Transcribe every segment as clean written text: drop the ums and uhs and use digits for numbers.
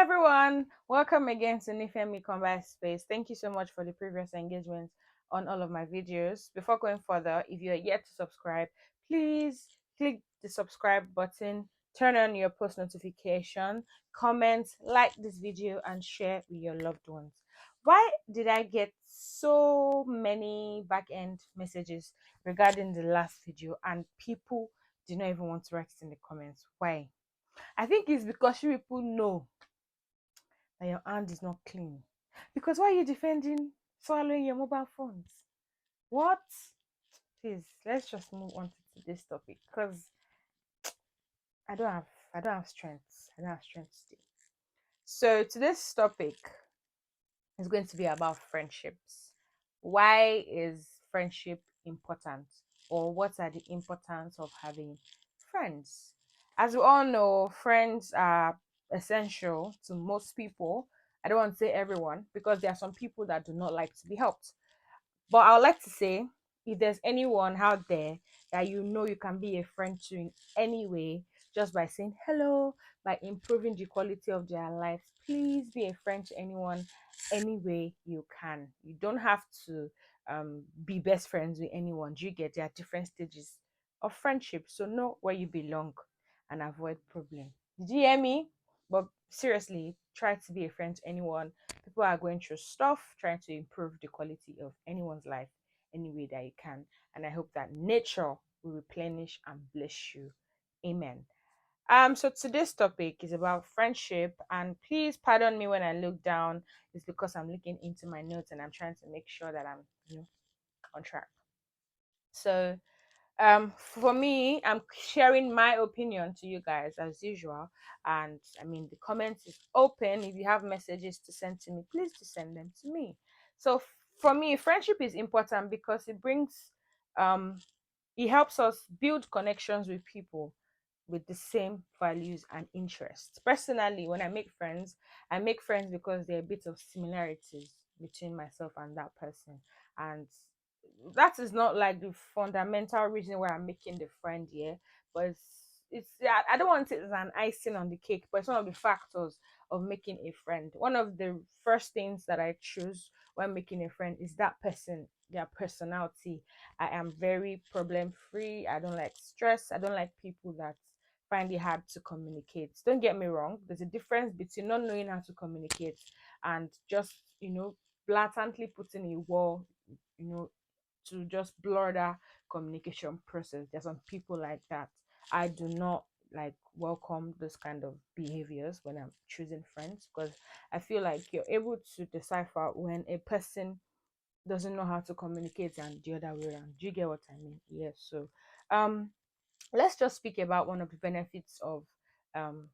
Hi everyone, welcome again to Nifemi Combat Space. Thank you so much for the previous engagement on all of my videos. Before going further, if you are yet to subscribe, please click the subscribe button, turn on your post notification, comment, like this video, and share with your loved ones. Why did I get so many back end messages regarding the last video and people did not even want to write it in the comments? Why? I think it's because you people know that your hand is not clean. Because why are you defending swallowing your mobile phones? What? Please, let's just move on to this topic because I don't have I don't have strength. I don't have strength today. So today's topic is going to be about friendships. Why is friendship important? Or what are the importance of having friends? As we all know, friends are essential to most people. I don't want to say everyone because there are some people that do not like to be helped. But I would like to say if there's anyone out there that you know you can be a friend to in any way, just by saying hello, by improving the quality of their lives, please be a friend to anyone any way you can. You don't have to be best friends with anyone. You get there are different stages of friendship. So know where you belong and avoid problem. Did you hear me? But seriously, try to be a friend to anyone. People are going through stuff, trying to improve the quality of anyone's life any way that you can. And I hope that nature will replenish and bless you. Amen. So today's topic is about friendship, and please pardon me when I look down. It's because I'm looking into my notes and I'm trying to make sure that I'm on track. So for me, I'm sharing my opinion to you guys as usual, and I mean the comments is open. If you have messages to send to me, please to send them to me. So for me, friendship is important because it brings um it helps us build connections with people with the same values and interests. Personally, when I make friends because there are a bit of similarities between myself and that person. And that is not like the fundamental reason why I'm making the friend here, but it's yeah, I don't want it as an icing on the cake, but it's one of the factors of making a friend. One of the first things that I choose when making a friend is that person, their personality. I am very problem free. I don't like stress. I don't like people that find it hard to communicate. Don't get me wrong, there's a difference between not knowing how to communicate and just, blatantly putting a wall, you know, to just blur that communication process. There's some people like that. I do not like welcome this kind of behaviors when I'm choosing friends because I feel like you're able to decipher when a person doesn't know how to communicate and the other way around. Do you get what I mean? Yes. So um let's just speak about one of the benefits of um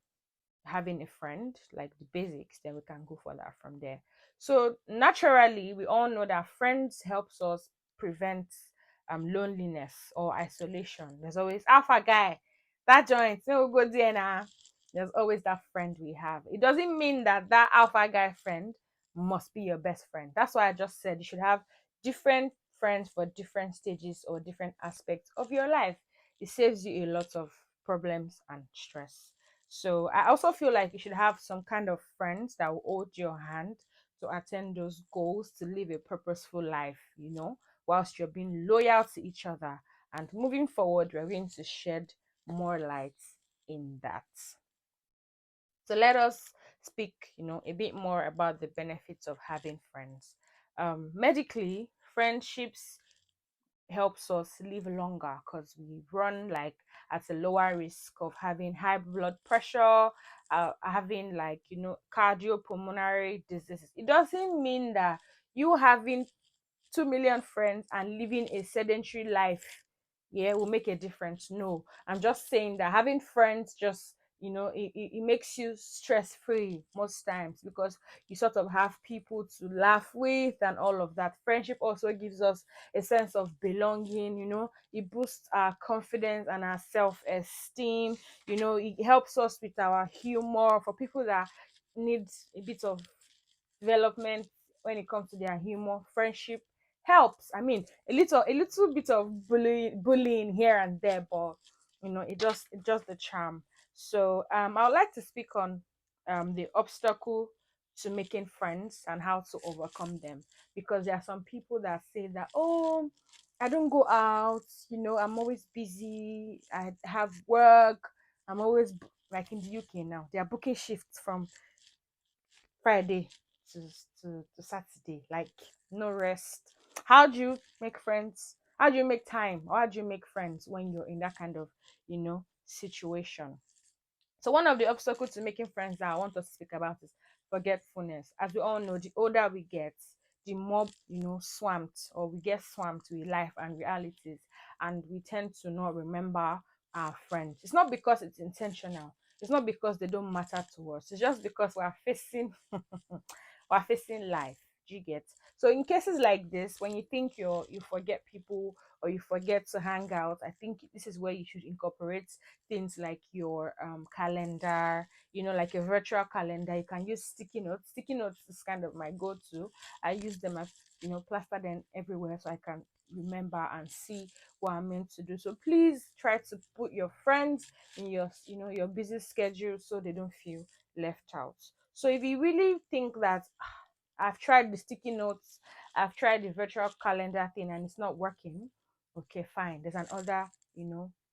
having a friend, like the basics, then we can go further from there. So naturally, we all know that friends helps us prevent loneliness or isolation. There's always alpha guy, that joint, no go there now. There's always that friend we have. It doesn't mean that that alpha guy friend must be your best friend. That's why I just said you should have different friends for different stages or different aspects of your life. It saves you a lot of problems and stress. So I also feel like you should have some kind of friends that will hold your hand to attain those goals, to live a purposeful life, whilst you're being loyal to each other. And moving forward, we're going to shed more light in that. So let us speak, a bit more about the benefits of having friends. Medically, friendships helps us live longer because we run like at a lower risk of having high blood pressure, having like cardiopulmonary diseases. It doesn't mean that you having 2 million friends and living a sedentary life, yeah, will make a difference. No, I'm just saying that having friends just it makes you stress free most times because you sort of have people to laugh with and all of that. Friendship also gives us a sense of belonging. It boosts our confidence and our self-esteem. It helps us with our humor. For people that need a bit of development when it comes to their humor, friendship helps. I mean, a little bit of bullying here and there, but it just the charm. So I would like to speak on the obstacle to making friends and how to overcome them. Because there are some people that say that, oh, I don't go out, I'm always busy, I have work, I'm always like in the UK now, they are booking shifts from Friday to to Saturday, like no rest. How do you make friends? How do you make time? Or how do you make friends when you're in that kind of, situation? So one of the obstacles to making friends that I want us to speak about is forgetfulness. As we all know, the older we get, the more swamped, or we get swamped with life and realities, and we tend to not remember our friends. It's not because it's intentional. It's not because they don't matter to us. It's just because we are facing we're facing life. Do you get? So in cases like this, when you think you forget people or you forget to hang out, I think this is where you should incorporate things like your calendar, like a virtual calendar. You can use sticky notes. Sticky notes is kind of my go-to. I use them as plaster them everywhere so I can remember and see what I'm meant to do. So please try to put your friends in your your busy schedule so they don't feel left out. So if you really think that I've tried the sticky notes, I've tried the virtual calendar thing and it's not working, okay, fine. There's another,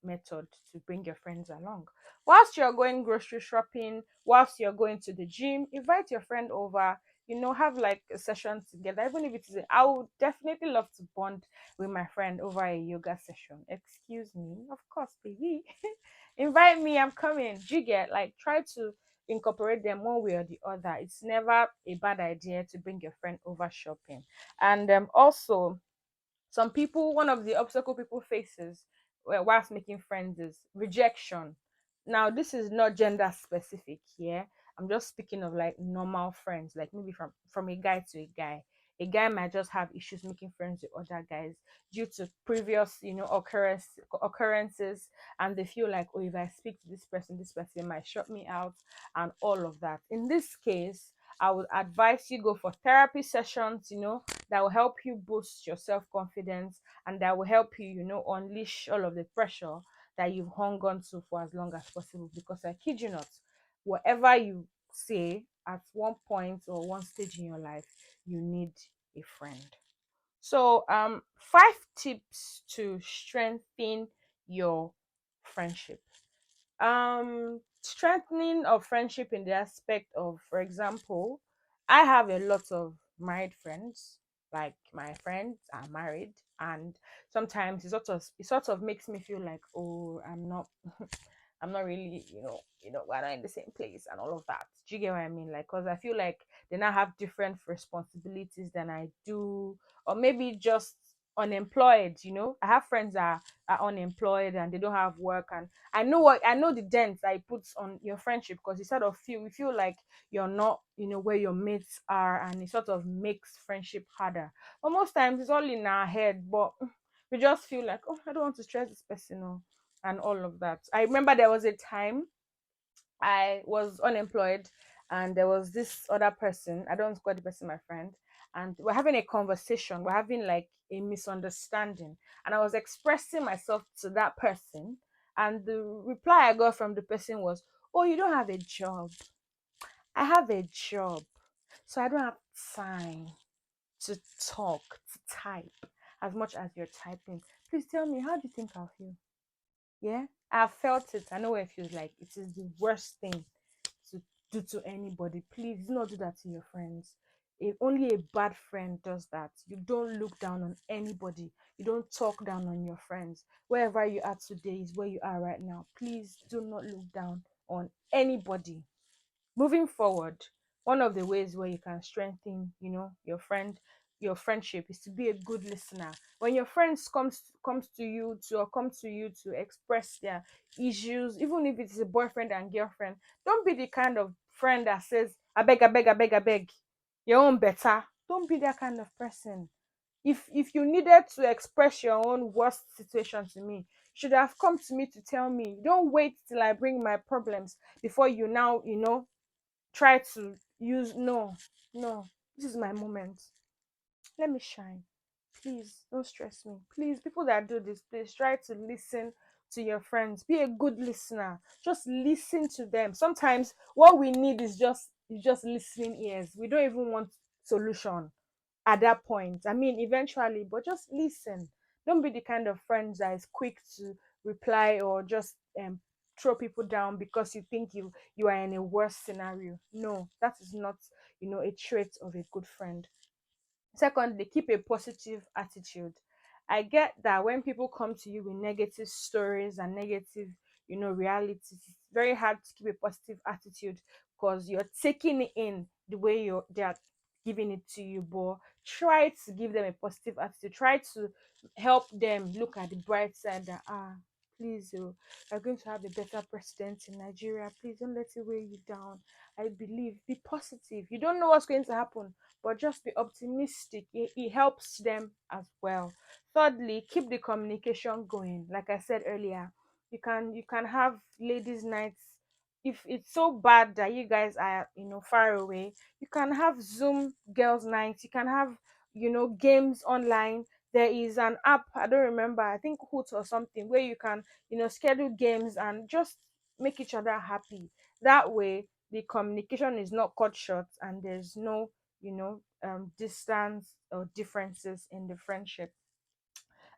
method to bring your friends along. Whilst you're going grocery shopping, whilst you're going to the gym, invite your friend over, have like a session together. Even if it is, I would definitely love to bond with my friend over a yoga session. Excuse me, of course, baby. Invite me, I'm coming. Do you get, like, try to incorporate them one way or the other. It's never a bad idea to bring your friend over shopping. And also, some people, one of the obstacle people faces whilst making friends is rejection. Now this is not gender specific here. I'm just speaking of like normal friends, like maybe from a guy to a guy. A guy might just have issues making friends with other guys due to previous occurrences, and they feel like, oh, if I speak to this person might shut me out and all of that. In this case, I would advise you go for therapy sessions, that will help you boost your self-confidence, and that will help you, unleash all of the pressure that you've hung on to for as long as possible. Because I kid you not, whatever you say at one point or one stage in your life, you need a friend. So, 5 tips to strengthen your friendship. Strengthening of friendship in the aspect of, for example, I have a lot of married friends. Like, my friends are married, and sometimes it sort of makes me feel like, oh, I'm not really, we're not in the same place and all of that. Do you get what I mean? Like, because I feel like they now have different responsibilities than I do, or maybe just unemployed. I have friends that are unemployed and they don't have work, and I know the dent that it puts on your friendship, because you feel like you're not, where your mates are, and it sort of makes friendship harder. But most times it's all in our head, but we just feel like, oh, I don't want to stress this person, and all of that. I remember there was a time I was unemployed, and there was this other person. I don't call the person my friend, and we're having a conversation. We're having like a misunderstanding, and I was expressing myself to that person, and the reply I got from the person was, "Oh, you don't have a job. I have a job, so I don't have time to talk, to type as much as you're typing. Please tell me, how do you think I'll feel?" Yeah, I've felt it. I know what it feels like. It is the worst thing to do to anybody. Please do not do that to your friends. If only a bad friend does that. You don't look down on anybody. You don't talk down on your friends. Wherever you are today is where you are right now. Please do not look down on anybody. Moving forward, one of the ways where you can strengthen, your friendship, is to be a good listener. When your friends comes to you to or come to you to express their issues, even if it's a boyfriend and girlfriend, don't be the kind of friend that says, I beg, I beg, I beg, I beg, your own better. Don't be that kind of person. If you needed to express your own worst situation to me, you should have come to me to tell me. Don't wait till I bring my problems before you now, try to use. No, no, this is my moment, let me shine. Please don't stress me. Please, people that do this, please try to listen to your friends. Be a good listener. Just listen to them. Sometimes what we need is just listening ears. We don't even want solution at that point. I mean, eventually, but just listen. Don't be the kind of friends that is quick to reply or just throw people down because you think you are in a worse scenario. No, that is not, a trait of a good friend. Secondly, keep a positive attitude. I get that when people come to you with negative stories and negative, realities, it's very hard to keep a positive attitude because you're taking it in the way they're giving it to you. But try to give them a positive attitude. Try to help them look at the bright side that please, you're going to have a better president in Nigeria. Please don't let it weigh you down. I believe. Be positive. You don't know what's going to happen, but just be optimistic. It helps them as well. Thirdly, keep the communication going. Like I said earlier, you can have ladies' nights. If it's so bad that you guys are far away, you can have Zoom girls' nights. You can have games online. There is an app, I don't remember, I think Hoot or something, where you can schedule games and just make each other happy. That way the communication is not cut short and there's no distance or differences in the friendship.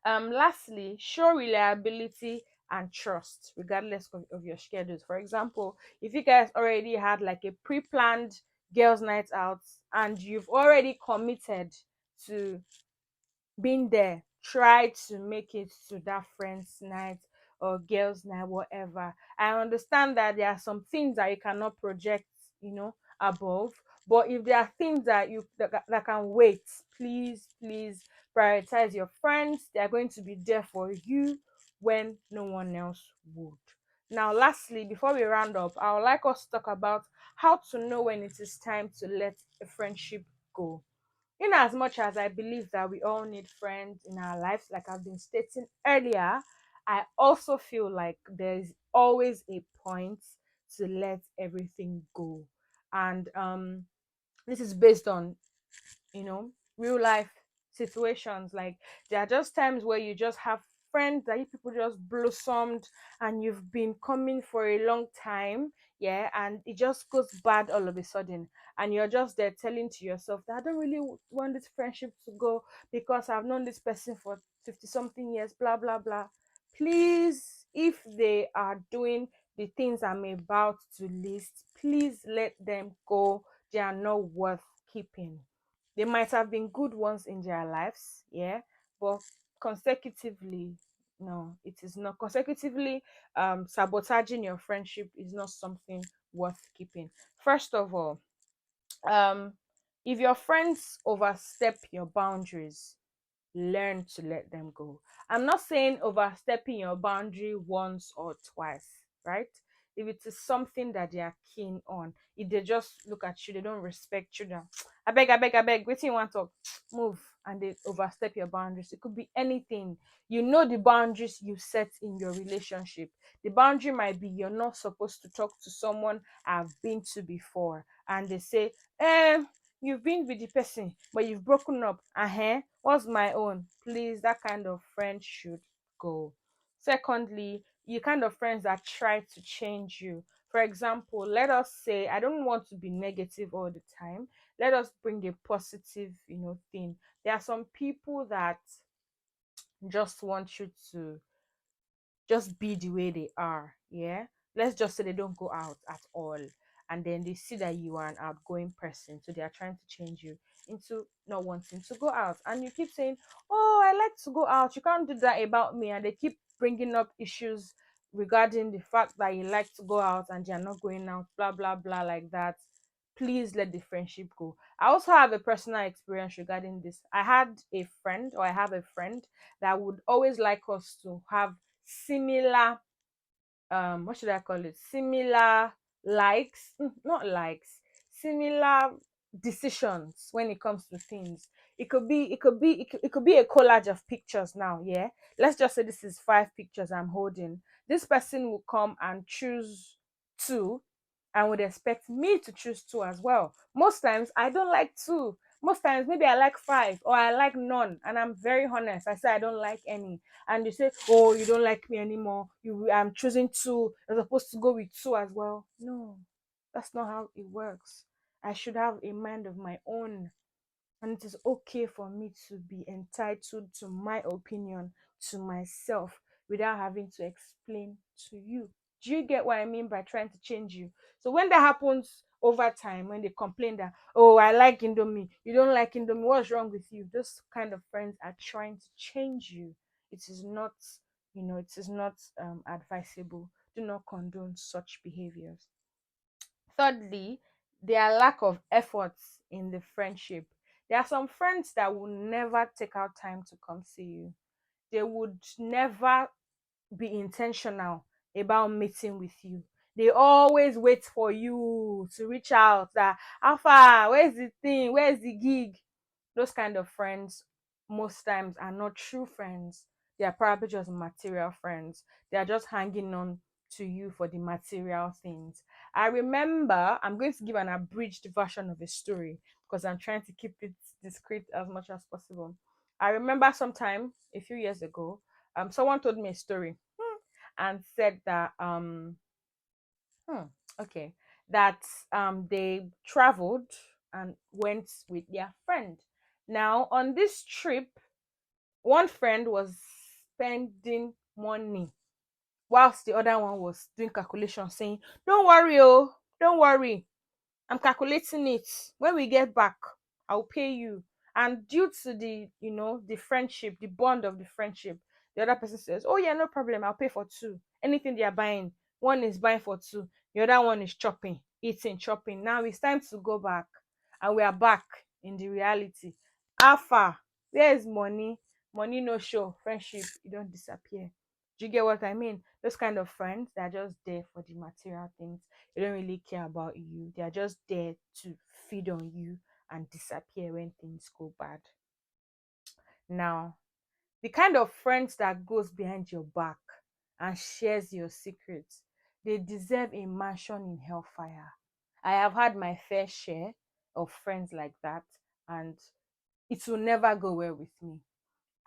Lastly, show reliability and trust regardless of your schedules. For example, if you guys already had like a pre-planned girls night out and you've already committed to being there, try to make it to that friends night or girls night, whatever. I understand that there are some things that you cannot project above, but if there are things that can wait, please prioritize your friends. They are going to be there for you when no one else would. Now lastly, before we round up, I would like us to talk about how to know when it is time to let a friendship go. In as much as I believe that we all need friends in our lives, like I've been stating earlier, I also feel like there's always a point to let everything go. And this is based on real life situations. Like there are just times where you just have friends that you people just blossomed and you've been coming for a long time, yeah, and it just goes bad all of a sudden, and you're just there telling to yourself that I don't really want this friendship to go because I've known this person for 50 something years, blah blah blah. Please, if they are doing the things I'm about to list, please let them go. They are not worth keeping. They might have been good ones in their lives, yeah, but consecutively, no, it is not. Consecutively, sabotaging your friendship is not something worth keeping. First of all, um, if your friends overstep your boundaries, learn to let them go. I'm not saying overstepping your boundary once or twice, right? If it is something that they are keen on, if they just look at you, they don't respect you, now, I beg, wait till you want to move and they overstep your boundaries. It could be anything. You know the boundaries you set in your relationship. The boundary might be you're not supposed to talk to someone I've been to before, and they say, you've been with the person but you've broken up, what's my own? Please, that kind of friend should go. Secondly, you kind of friends that try to change you. For example, let us say, I don't want to be negative all the time, let us bring a positive thing. There are some people that just want you to just be the way they are. Yeah. Let's just say they don't go out at all. And then they see that you are an outgoing person. So they are trying to change you into not wanting to go out. And you keep saying, oh, I like to go out. You can't do that about me. And they keep bringing up issues regarding the fact that you like to go out and you're not going out, blah, blah, blah, like that. Please let the friendship go. I also have a personal experience regarding this. I have a friend that would always like us to have similar, what should I call it, similar likes, not likes, similar decisions when it comes to things. It could be a collage of pictures. Now, yeah, let's just say this is 5 pictures I'm holding. This person will come and choose two and would expect me to choose two as well. Most times I don't like two. Most times maybe I like five or I like none, and I'm very honest. I say I don't like any, and you say, oh, you don't like me anymore, I'm choosing two, you're supposed to go with two as well. No, that's not how it works. I should have a mind of my own, and it is okay for me to be entitled to my opinion, to myself, without having to explain to you. Do you get what I mean by trying to change you? So when that happens over time, when they complain that, oh, I like Indomie, you don't like Indomie, what's wrong with you? Those kind of friends are trying to change you. It is not, it is not advisable. Do not condone such behaviors. Thirdly, their lack of efforts in the friendship. There are some friends that will never take out time to come see you. They would never be intentional about meeting with you. They always wait for you to reach out that, how far, where's the thing, where's the gig? Those kind of friends most times are not true friends. They are probably just material friends. They are just hanging on to you for the material things. I remember, I'm going to give an abridged version of a story because I'm trying to keep it discreet as much as possible. I remember sometime a few years ago, someone told me a story, and said that hmm, okay, that they traveled and went with their friend. Now on this trip, one friend was spending money whilst the other one was doing calculation, saying, don't worry, oh, don't worry, I'm calculating it. When we get back, I'll pay you. And due to the friendship, the bond of the friendship, the other person says, oh yeah, no problem, I'll pay for two. Anything they are buying, one is buying for two, the other one is chopping, eating, chopping. Now it's time to go back. And we are back in the reality. How far? Where is money? Money no show. Friendship, you don't disappear. Do you get what I mean? Those kind of friends, they're just there for the material things. They don't really care about you. They are just there to feed on you and disappear when things go bad. Now, the kind of friends that goes behind your back and shares your secrets, they deserve a mansion in hellfire. I have had my fair share of friends like that, and it will never go well with me.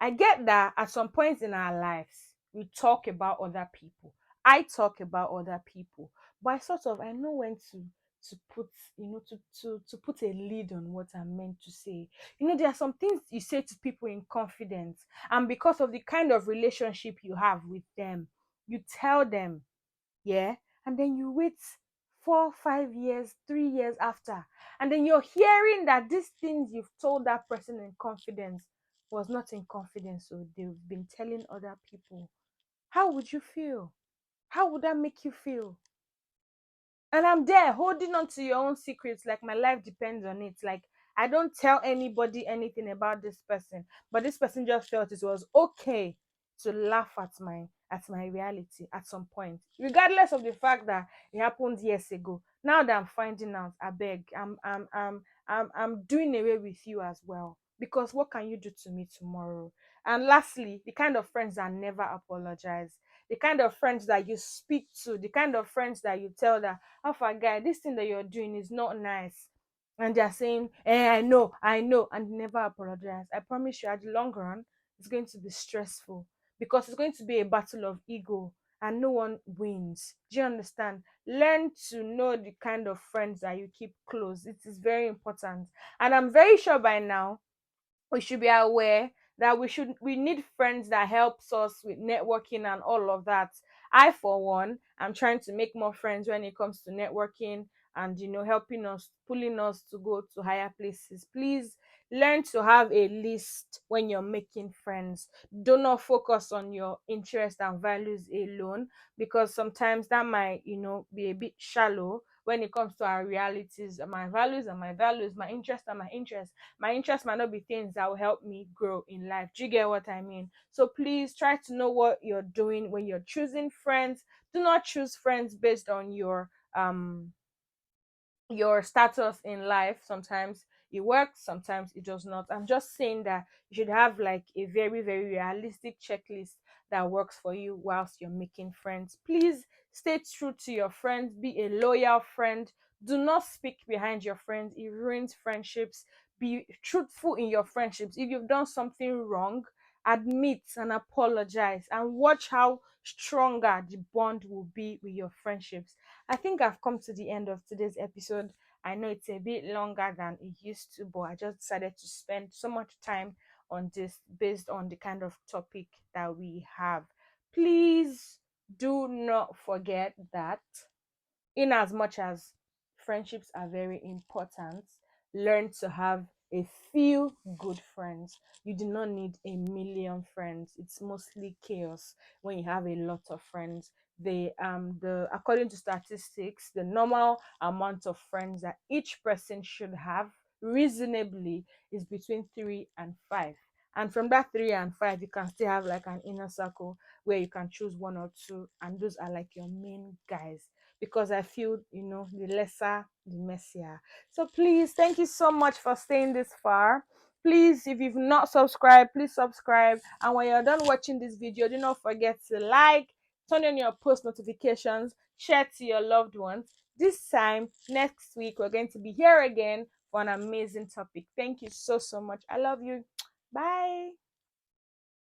I get that at some points in our lives, we talk about other people. I talk about other people, but I know when to put to put a lid on what I'm meant to say. There are some things you say to people in confidence, and because of the kind of relationship you have with them, you tell them, yeah, and then you wait 4 5 years 3 years after, and then you're hearing that these things you've told that person in confidence was not in confidence, so they've been telling other people. How would you feel? How would that make you feel? And I'm there holding on to your own secrets like my life depends on it. Like, I don't tell anybody anything about this person, but this person just felt it was okay to laugh at my reality at some point, regardless of the fact that it happened years ago. Now that I'm finding out, I beg, I'm doing away with you as well, because what can you do to me tomorrow? And lastly, the kind of friends that never apologize, the kind of friends that you speak to, the kind of friends that you tell that, alpha guy, this thing that you're doing is not nice, and they're saying, I know, and never apologize. I promise you, at the long run, it's going to be stressful, because it's going to be a battle of ego, and no one wins. Do you understand? Learn to know the kind of friends that you keep close. It is very important, and I'm very sure by now we should be aware that we need friends that helps us with networking and all of that. I, for one, I'm trying to make more friends when it comes to networking, and helping us, pulling us to go to higher places. Please learn to have a list when you're making friends. Do not focus on your interests and values alone, because sometimes that might be a bit shallow when it comes to our realities. My values and my values, my interests and my interests. My interests might not be things that will help me grow in life. Do you get what I mean? So please try to know what you're doing when you're choosing friends. Do not choose friends based on your status in life. Sometimes it works, sometimes it does not. I'm just saying that you should have like a very, very realistic checklist that works for you whilst you're making friends. Please stay true to your friends, be a loyal friend. Do not speak behind your friends, it ruins friendships. Be truthful in your friendships. If you've done something wrong, admit and apologize, and watch how stronger the bond will be with your friendships. I think I've come to the end of today's episode. I know it's a bit longer than it used to, but I just decided to spend so much time on this based on the kind of topic that we have. Please do not forget that, in as much as friendships are very important, learn to have a few good friends. You do not need a million friends. It's mostly chaos when you have a lot of friends. The according to statistics, the normal amount of friends that each person should have reasonably is between 3 and 5. And from that 3 and 5, you can still have like an inner circle where you can choose one or two, and those are like your main guys, because I feel, the lesser, the messier. So please, thank you so much for staying this far. Please, if you've not subscribed, please subscribe. And when you're done watching this video, do not forget to like, turn on your post notifications, share to your loved ones. This time, next week, we're going to be here again for an amazing topic. Thank you so, so much. I love you. Bye.